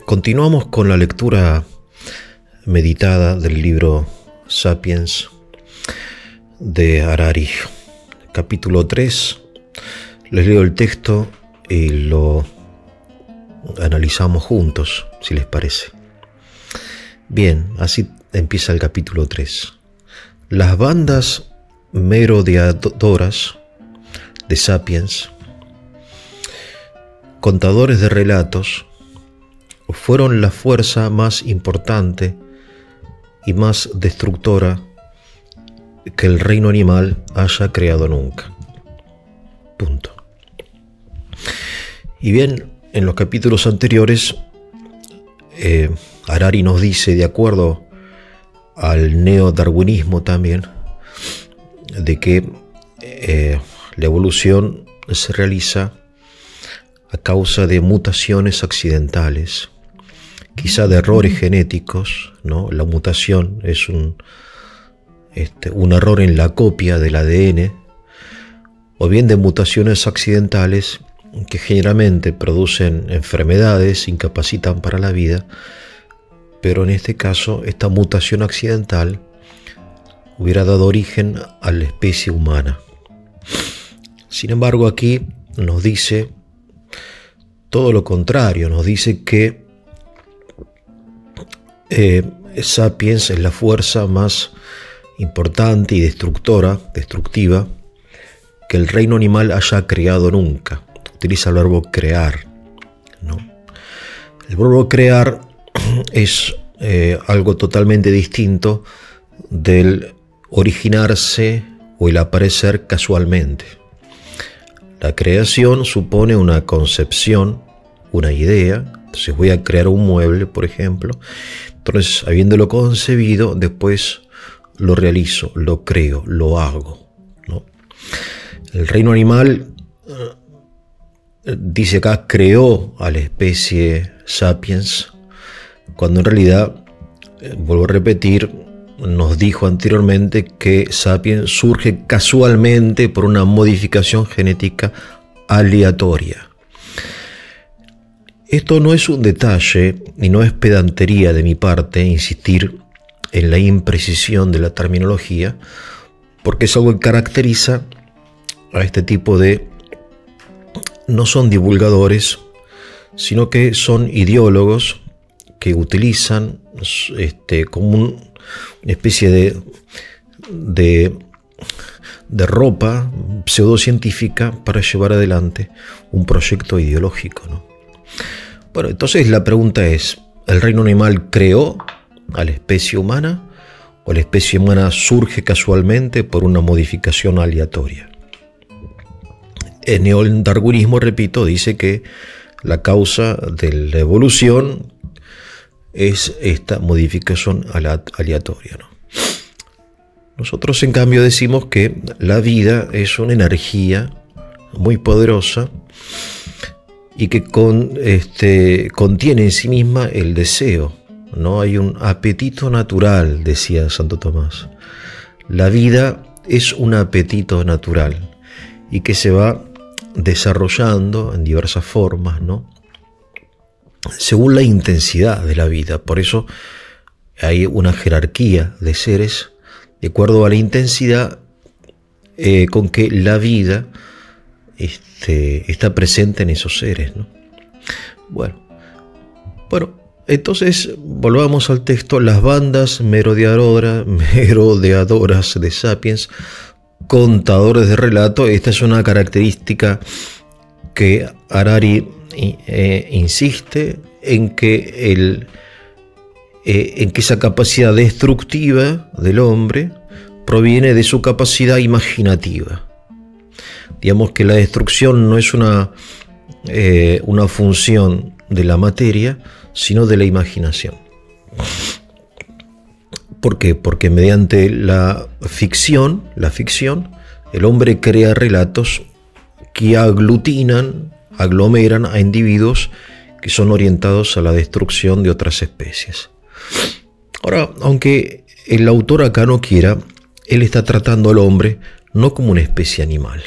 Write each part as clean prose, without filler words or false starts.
Continuamos con la lectura meditada del libro Sapiens de Harari, capítulo 3. Les leo el texto y lo analizamos juntos, si les parece. Bien, así empieza el capítulo 3. Las bandas merodeadoras de Sapiens, contadores de relatos, fueron la fuerza más importante y más destructora que el reino animal haya creado nunca. Punto. Y bien, en los capítulos anteriores, Harari nos dice, de acuerdo al neodarwinismo también, de que la evolución se realiza a causa de mutaciones accidentales, quizá de errores genéticos, ¿no? La mutación es un error en la copia del ADN, o bien de mutaciones accidentales que generalmente producen enfermedades, incapacitan para la vida, pero en este caso esta mutación accidental hubiera dado origen a la especie humana. Sin embargo, aquí nos dice todo lo contrario, nos dice que Sapiens es la fuerza más importante y destructiva que el reino animal haya creado nunca. Utiliza el verbo crear, ¿no? El verbo crear es algo totalmente distinto del originarse o el aparecer casualmente. La creación supone una concepción, una idea. Entonces voy a crear un mueble, por ejemplo. Entonces, habiéndolo concebido, después lo realizo, lo creo, lo hago, ¿no? El reino animal, dice acá, creó a la especie Sapiens, cuando en realidad, vuelvo a repetir, nos dijo anteriormente que Sapiens surge casualmente por una modificación genética aleatoria. Esto no es un detalle y no es pedantería de mi parte insistir en la imprecisión de la terminología, porque es algo que caracteriza a este tipo de... no son divulgadores, sino que son ideólogos que utilizan como una especie de ropa pseudocientífica para llevar adelante un proyecto ideológico, ¿no? Bueno, entonces la pregunta es, ¿el reino animal creó a la especie humana o la especie humana surge casualmente por una modificación aleatoria? El neodarwinismo, repito, dice que la causa de la evolución es esta modificación aleatoria, ¿no? Nosotros, en cambio, decimos que la vida es una energía muy poderosa y que contiene en sí misma el deseo, ¿no? Hay un apetito natural, decía Santo Tomás. La vida es un apetito natural y que se va desarrollando en diversas formas, ¿no? Según la intensidad de la vida. Por eso hay una jerarquía de seres de acuerdo a la intensidad con que la vida está presente en esos seres, ¿no? Bueno, entonces volvamos al texto. Las bandas merodeadoras de Sapiens, contadores de relato. Esta es una característica que Harari insiste en que esa capacidad destructiva del hombre proviene de su capacidad imaginativa. Digamos que la destrucción no es una función de la materia, sino de la imaginación. ¿Por qué? Porque mediante la ficción, el hombre crea relatos que aglomeran a individuos que son orientados a la destrucción de otras especies. Ahora, aunque el autor acá no quiera él está tratando al hombre no como una especie animal.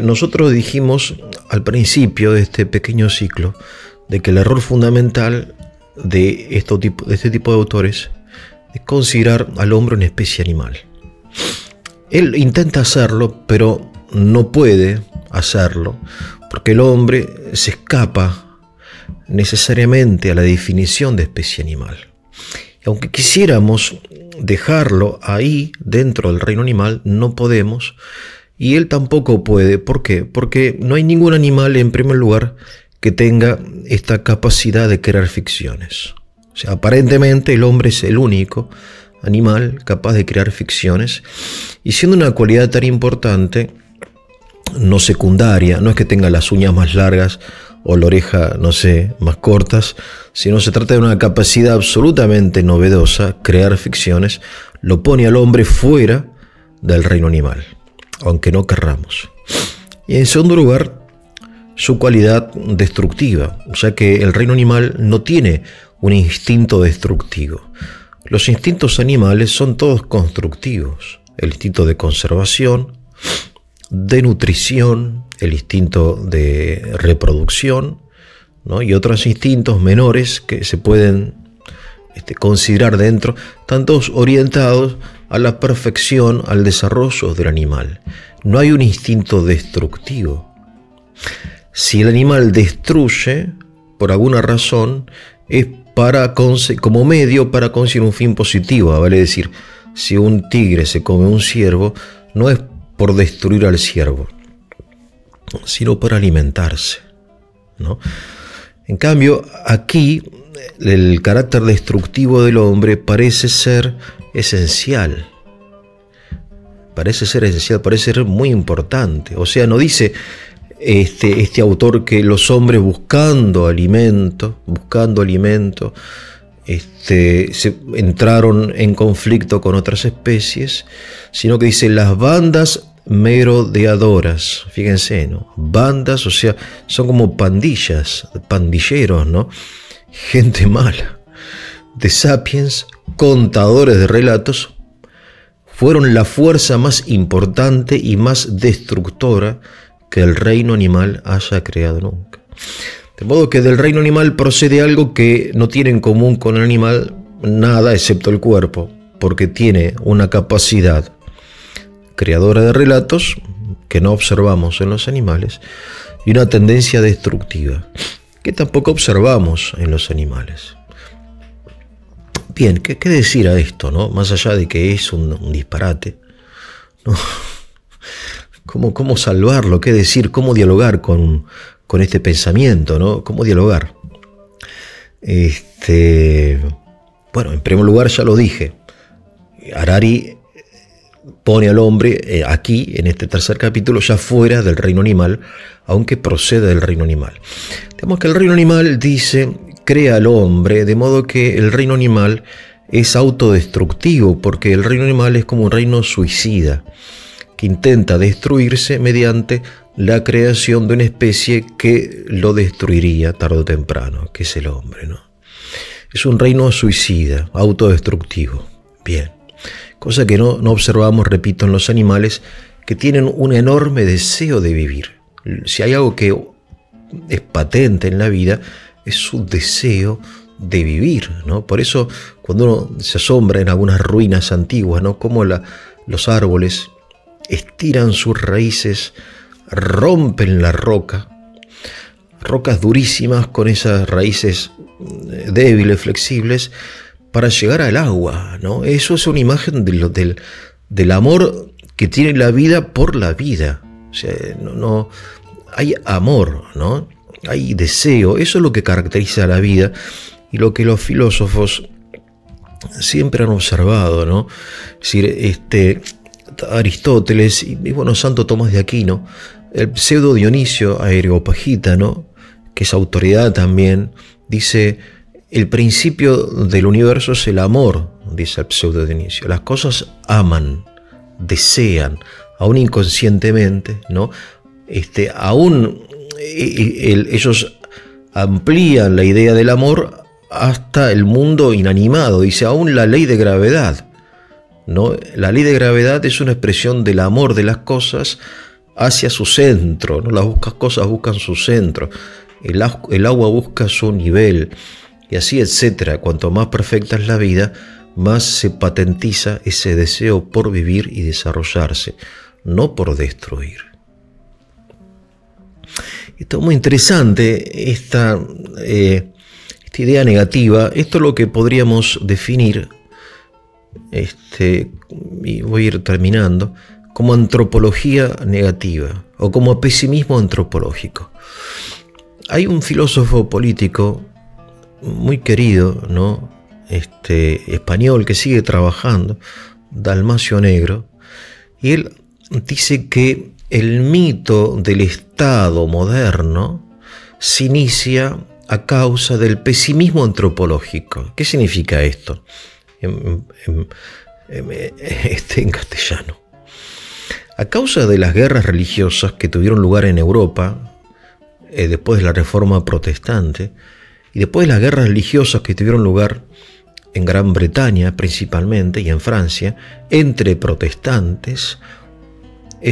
Nosotros dijimos al principio de este pequeño ciclo de que el error fundamental de este tipo de autores es considerar al hombre una especie animal. Él intenta hacerlo, pero no puede hacerlo, porque el hombre se escapa necesariamente a la definición de especie animal. Y aunque quisiéramos dejarlo ahí dentro del reino animal, no podemos, y él tampoco puede. ¿Por qué? Porque no hay ningún animal, en primer lugar, que tenga esta capacidad de crear ficciones. O sea, aparentemente el hombre es el único animal capaz de crear ficciones, y siendo una cualidad tan importante, no secundaria, no es que tenga las uñas más largas o la oreja, no sé, más cortas, sino se trata de una capacidad absolutamente novedosa, crear ficciones, lo pone al hombre fuera del reino animal, aunque no querramos. Y en segundo lugar, su cualidad destructiva, ya que el reino animal no tiene un instinto destructivo. Los instintos animales son todos constructivos: el instinto de conservación, de nutrición, el instinto de reproducción, ¿no? Y otros instintos menores que se pueden considerar dentro, tanto orientados a la perfección, al desarrollo del animal. No hay un instinto destructivo. Si el animal destruye, por alguna razón, es como medio para conseguir un fin positivo, vale decir, si un tigre se come un ciervo, no es por destruir al ciervo, sino para alimentarse, ¿no? En cambio, aquí el carácter destructivo del hombre parece ser esencial. Parece ser muy importante. O sea, no dice este autor que los hombres buscando alimento, se entraron en conflicto con otras especies, sino que dice las bandas merodeadoras. Fíjense, ¿no? Bandas, o sea, son como pandillas, pandilleros, ¿no? Gente mala. De sapiens, contadores de relatos, fueron la fuerza más importante y más destructora que el reino animal haya creado nunca. De modo que del reino animal procede algo que no tiene en común con el animal nada excepto el cuerpo, porque tiene una capacidad creadora de relatos que no observamos en los animales y una tendencia destructiva que tampoco observamos en los animales. Bien, ¿qué decir a esto, no? Más allá de que es un disparate, ¿no? ¿Cómo salvarlo? ¿Qué decir? ¿Cómo dialogar con este pensamiento, ¿no? ¿Cómo dialogar? Bueno, en primer lugar ya lo dije. Harari pone al hombre aquí, en este tercer capítulo, ya fuera del reino animal, aunque procede del reino animal. Tenemos que el reino animal dice, crea al hombre, de modo que el reino animal es autodestructivo, porque el reino animal es como un reino suicida, que intenta destruirse mediante la creación de una especie que lo destruiría tarde o temprano, que es el hombre, ¿no? Es un reino suicida, autodestructivo. Bien. Cosa que no observamos, repito, en los animales, que tienen un enorme deseo de vivir. Si hay algo que es patente en la vida, es su deseo de vivir, ¿no? Por eso, cuando uno se asombra en algunas ruinas antiguas, ¿no? Cómo los árboles estiran sus raíces, rompen la roca, rocas durísimas con esas raíces débiles, flexibles, para llegar al agua, ¿no? Eso es una imagen del amor que tiene la vida por la vida. O sea, no hay amor, ¿no? Hay deseo. Eso es lo que caracteriza a la vida y lo que los filósofos siempre han observado, ¿no? Es decir, Aristóteles y bueno, Santo Tomás de Aquino, el pseudo Dionisio Areopagita, ¿no? Que es autoridad también, dice: el principio del universo es el amor, dice el pseudo Dionisio. Las cosas aman, desean, aún inconscientemente, ¿no? Ellos amplían la idea del amor hasta el mundo inanimado. Dice, aún la ley de gravedad ¿no? La ley de gravedad es una expresión del amor de las cosas hacia su centro, ¿no? Las cosas buscan su centro, el agua busca su nivel, y así etcétera. Cuanto más perfecta es la vida, más se patentiza ese deseo por vivir y desarrollarse, no por destruir. Esto es muy interesante, esta idea negativa. Esto es lo que podríamos definir, y voy a ir terminando, como antropología negativa o como pesimismo antropológico. Hay un filósofo político muy querido, ¿no? Español, que sigue trabajando, Dalmacio Negro, y él dice que el mito del Estado moderno se inicia a causa del pesimismo antropológico. ¿Qué significa esto? En castellano. A causa de las guerras religiosas que tuvieron lugar en Europa, después de la Reforma Protestante, y después de las guerras religiosas que tuvieron lugar en Gran Bretaña principalmente y en Francia, entre protestantes,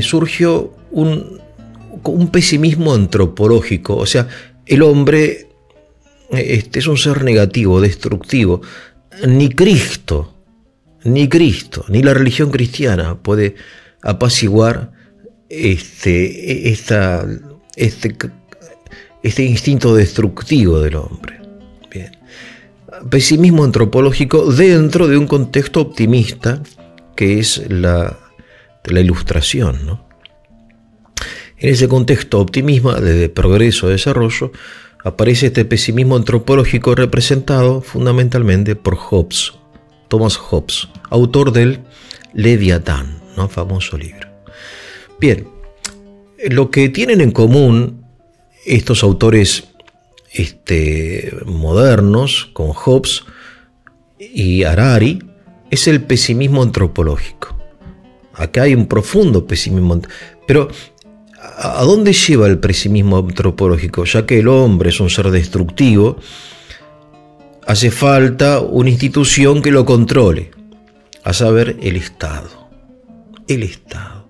surgió un pesimismo antropológico. O sea, el hombre es un ser negativo, destructivo. Ni Cristo, ni la religión cristiana puede apaciguar este instinto destructivo del hombre. Bien. Pesimismo antropológico dentro de un contexto optimista que es la Ilustración, ¿no? En ese contexto optimismo de progreso, desarrollo, aparece este pesimismo antropológico representado fundamentalmente por Hobbes, Thomas Hobbes, autor del Leviatán, ¿no? Famoso libro. Bien, lo que tienen en común estos autores modernos, con Hobbes y Harari, es el pesimismo antropológico. Acá hay un profundo pesimismo, pero ¿a dónde lleva el pesimismo antropológico? Ya que el hombre es un ser destructivo, hace falta una institución que lo controle, a saber, el Estado. El Estado.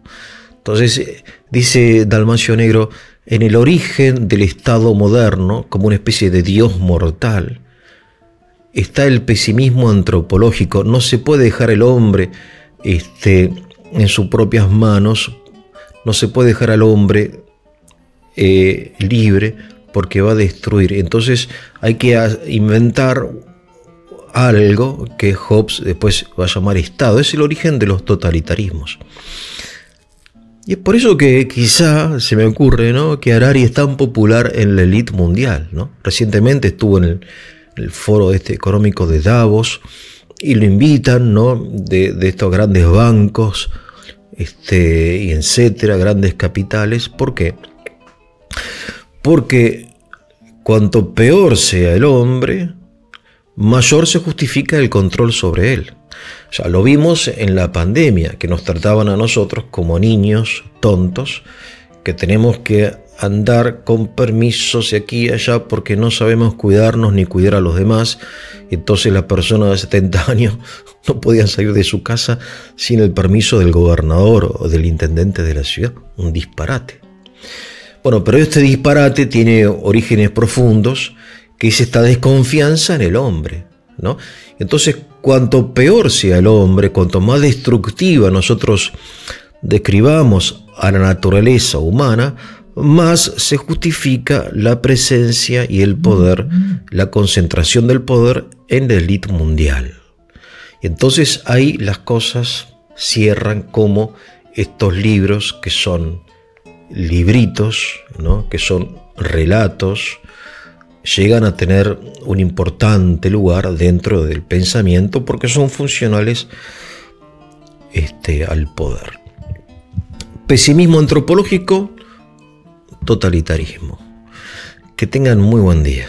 Entonces, dice Dalmacio Negro, en el origen del Estado moderno, como una especie de Dios mortal, está el pesimismo antropológico. No se puede dejar el hombre en sus propias manos, no se puede dejar al hombre libre, porque va a destruir. Entonces hay que inventar algo que Hobbes después va a llamar Estado. Es el origen de los totalitarismos. Y es por eso que quizá se me ocurre, ¿no?, que Harari es tan popular en la élite mundial, ¿no? Recientemente estuvo en el foro económico de Davos y lo invitan, ¿no?, de estos grandes bancos, y etcétera, grandes capitales. ¿Por qué? Porque cuanto peor sea el hombre, mayor se justifica el control sobre él. O sea, lo vimos en la pandemia, que nos trataban a nosotros como niños tontos, que tenemos que andar con permisos de aquí y allá porque no sabemos cuidarnos ni cuidar a los demás. Entonces las personas de 70 años no podían salir de su casa sin el permiso del gobernador o del intendente de la ciudad. Un disparate. Bueno, pero este disparate tiene orígenes profundos, que es esta desconfianza en el hombre, ¿no? Entonces, cuanto peor sea el hombre, cuanto más destructiva nosotros describamos a la naturaleza humana, más se justifica la presencia y el poder, la concentración del poder en la élite mundial. Y entonces ahí las cosas cierran como estos libros que son libritos, ¿no?, que son relatos, llegan a tener un importante lugar dentro del pensamiento porque son funcionales al poder. Pesimismo antropológico, totalitarismo. Que tengan muy buen día.